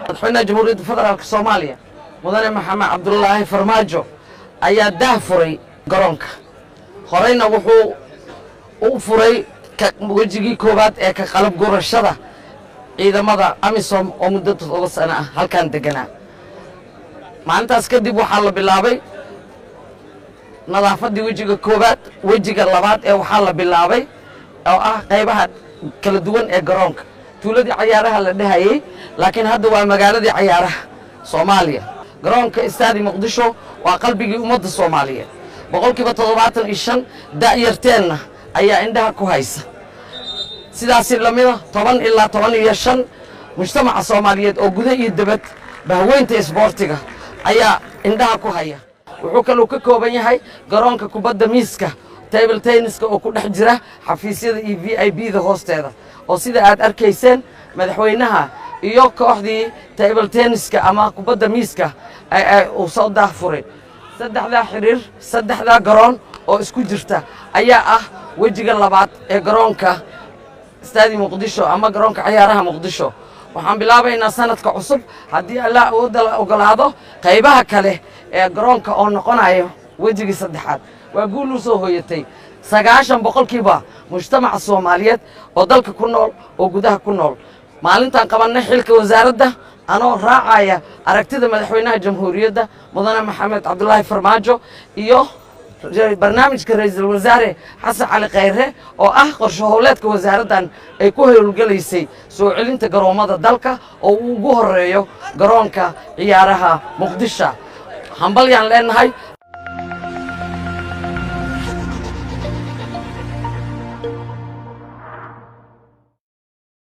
madaxweynaha jamhuuriyadda federaalka soomaaliya mudane maxamed cabdulaahi farmaajo ayaa daah furay garoonka horeyna wuxuu u furay wejigii koowaad ee ka qalab gurashada ciidamada amisom oo muddo 7 sano ah halkan deganaa maalintaas kadib waxaa la bilaabay nadaafadii wejiga koowaad wejiga labaad ee waxaa la bilaabay oo ah qaybaha kala duwan ee garoonka tuuladii ciyaaraha la dhahayay laakiin hadda waa magaaladii ciyaaraha Soomaaliya garoonka istaadi Muqdisho waa qalbigii ummadda Soomaaliyeed boqolkiiba 75 da'yarteena ayaa indhaha ku haysa sidaas lamida 10 ilaa 15 mujtamaca Soomaaliyeed oo gudaha iyo dibad bahweynta isboortiga ayaa indhaha ku haya wuxuu kaloo ka kooban yahay garoonka kubadda miiska table tenniska oo ku dhex jira xafiisyada iyo VIP-da hoosteeda oo sida aad arkayseen madaxweynaha iyo kooxdii table tenniska ama kubadda miiska uu soo daafuray saddexda garoon oo isku jirta ayaa ah wejiga labaad ee garoonka istaadi Muqdisho ama garoonka ciyaaraha Muqdisho waxaan bilaabaynaa sanadka cusub haddii Allah uu ogolaado qaybaha kale ee garoonka oo noqonayo wejigii saddexaad waa guul u soo hooyatay 90% mujtamaca Soomaaliyeed oo dalka ku nool oo gudaha ku nool maalintan qabanay xilka wasaaradda anoo raacaya aragtida madaxweynaha jamhuuriyadda mudane maxamed cabdulaahi farmaajo iyo barnaamijka ra'iisul wasaare xasan cali khayre oo ah qorshe howleedka wasaaraddan ay ku howlgalaysay soo celinta garoomada dalka oo uu ugu horeeyo garoonka ciyaaraha Muqdisho hambalyaan leenahay